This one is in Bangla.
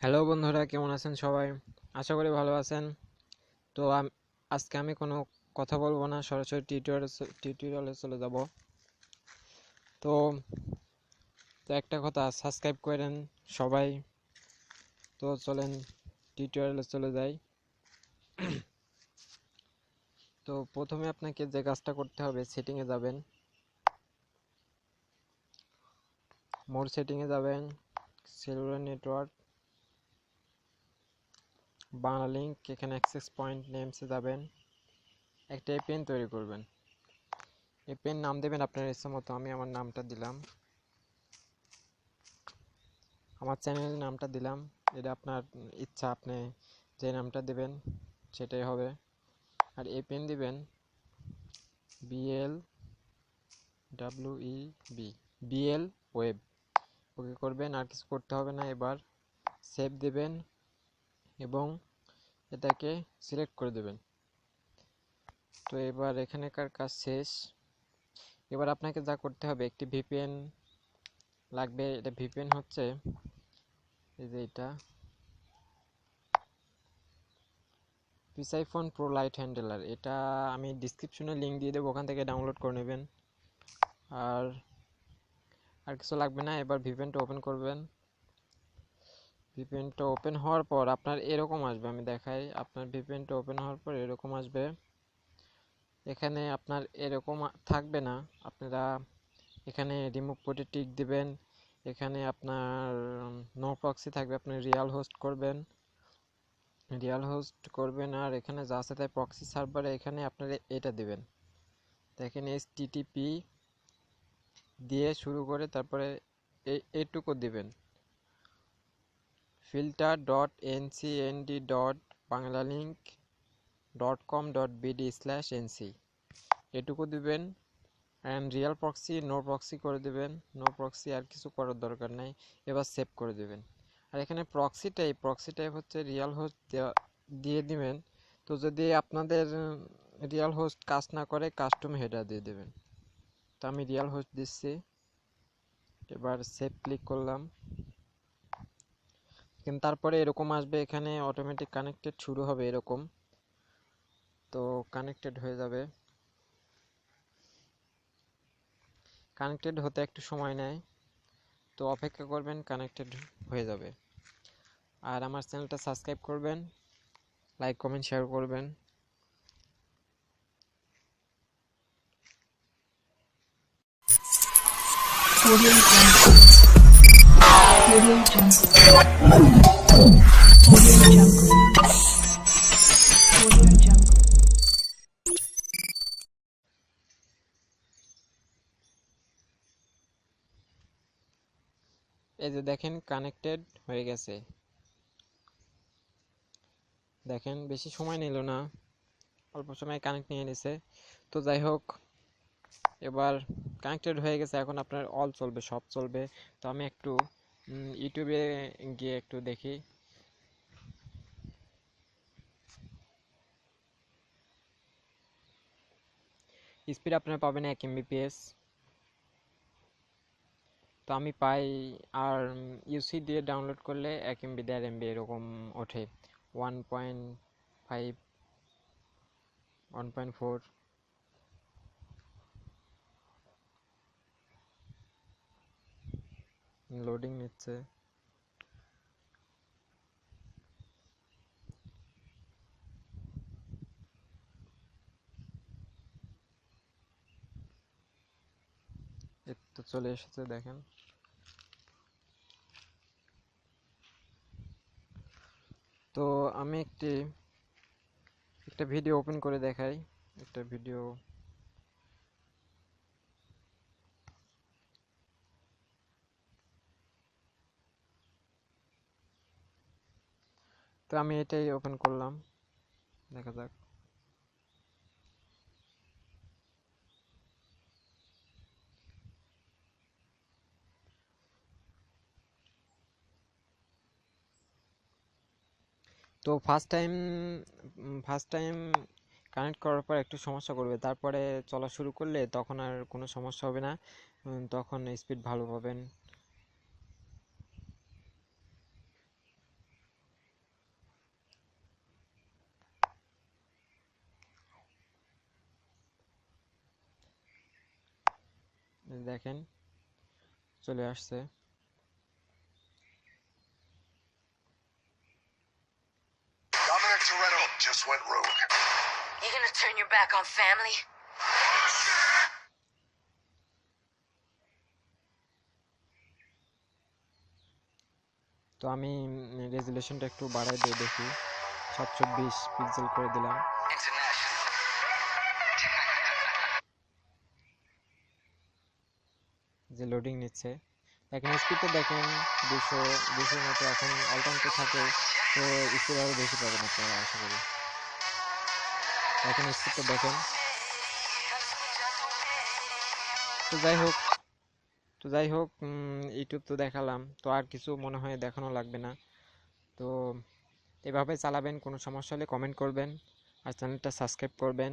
হ্যালো বন্ধুরা, কেমন আছেন সবাই? আশা করি ভালো আছেন। তো আজকে আমি কোনো কথা বলবো না, সরাসরি টিউটোরিয়ালে চলে যাব। তো তো একটা কথা, সাবস্ক্রাইব করেন সবাই। তো চলেন টিউটোরিয়ালে চলে যাই। তো প্রথমে আপনাকে যে কাজটা করতে হবে, সেটিংয়ে যাবেন, মোর সেটিংয়ে যাবেন, সেলুলার নেটওয়ার্ক, বাংলা লিঙ্ক, এখানে অ্যাক্সেস পয়েন্ট নেমসে যাবেন, একটা পেন তৈরি করবেন। এই পেন নাম দেবেন আপনার ইচ্ছা মতো। আমি আমার নামটা দিলাম, আমার চ্যানেলের নামটা দিলাম। এটা আপনার ইচ্ছা, আপনি যে নামটা দেবেন সেটাই হবে। আর এই পেন দিবেন BLWEB, বিএল ওয়েব। ওকে করবেন, আর কিছু করতে হবে না। এবার সেভ দেবেন এবং এটাকে সিলেক্ট করে দেবেন। তো এবার এখানকার কাজ শেষ। এবার আপনাকে যা করতে হবে, একটি ভিপিএন লাগবে। এটা ভিপিএন হচ্ছে এই যে এটা, পিসাইফোন প্রো লাইট হ্যান্ডেলার। এটা আমি ডিসক্রিপশনে লিঙ্ক দিয়ে দেবো, ওখান থেকে ডাউনলোড করে নেবেন। আর আর কিছু লাগবে না। এবার ভিপিএনটা ওপেন করবেন। ভিপিএনটা ওপেন হওয়ার পর আপনার এরকম আসবে, আমি দেখাই। আপনার ভিপিএনটা ওপেন হওয়ার পর এরকম আসবে। এখানে আপনার এরকম থাকবে না, আপনারা এখানে রিমুভ পোর্টে টিক দিবেন। এখানে আপনার নো প্রক্সি থাকবে, আপনি রিয়াল হোস্ট করবেন। আর এখানে যা আছে তাই প্রক্সি সার্ভারে এখানে আপনারা এটা দিবেন। দেখেন HTTP দিয়ে শুরু করে তারপরে এইটুকু দিবেন, filter.ncnd.banglalink.com.bd/nc, এটুকু দিবেন। And real proxy no proxy করে দিবেন। নো প্রক্সি, আর কিছু করার দরকার নাই। এবার সেভ করে দিবেন। আর এখানে প্রক্সি টাইপ হচ্ছে রিয়াল হোস্ট দিয়ে দিবেন। তো যদি আপনাদের রিয়াল হোস্ট কাজ না করে, কাস্টম হেডার দিয়ে দেবেন। তো আমি রিয়াল হোস্ট দিচ্ছি। এবার সেভ ক্লিক করলাম। কিন্তু তারপরে এরকম আসবে, এখানে অটোমেটিক কানেক্টেড শুরু হবে এরকম। তো কানেক্টেড হয়ে যাবে। কানেক্টেড হতে একটু সময় নেয়, তো অপেক্ষা করবেন, কানেক্টেড হয়ে যাবে। আর আমার চ্যানেলটা সাবস্ক্রাইব করবেন, লাইক কমেন্ট শেয়ার করবেন। Audio Jungle. Audio Jungle. Audio Jungle. Audio Jungle. এই যে দেখেন, কানেক্টেড হয়ে গেছে। দেখেন, বেশি সময় নিল না, অল্প সময় কানেক্ট নিয়ে নিছে। তো যাই হোক, এবার কানেক্টেড হয়ে গেছে। এখন আপনার অল চলবে, সব চলবে। তো আমি একটু ইউটিউবে গিয়ে একটু দেখি। স্পিড আপনারা পাবেন 1 Mbps। তো আমি পাই। আর ইউসি দিয়ে ডাউনলোড করলে 1 MB 1.5 MB এরকম ওঠে। 1.5, 1.4। লোডিং নিচ্ছে। এই তো চলে এসেছে, দেখেন। তো আমি একটা ভিডিও ওপেন করে দেখাই। একটা ভিডিও। তো আমি এটাই ওপেন করলাম, দেখা যাক। তো ফার্স্ট টাইম কানেক্ট করার পর একটু সমস্যা করবে, তারপরে চলা শুরু করলে তখন আর কোনো সমস্যা হবে না। তখন স্পিড ভালো পাবেন। দেখেন চলে আসছে। Dominic Toretto just went rogue. You gonna turn your back on family? তো আমি রেজুলেশনটা একটু বাড়াই দিয়ে দেখি, 720 পিক্সেল করে দিলাম। যে লোডিং নিচ্ছে, দেখেন স্পিডটা দেখেন 200 মতো এখন অল টাইম তো থাকে, তো স্পিড আরও বেশি পাবেন আপনারা আশা করি। দেখেন স্পিডটা দেখেন। তো যাই হোক ইউটিউব তো দেখালাম, তো আর কিছু মনে হয় দেখানো লাগবে না। তো এভাবে চালাবেন, কোনো সমস্যা হলে কমেন্ট করবেন আর চ্যানেলটা সাবস্ক্রাইব করবেন।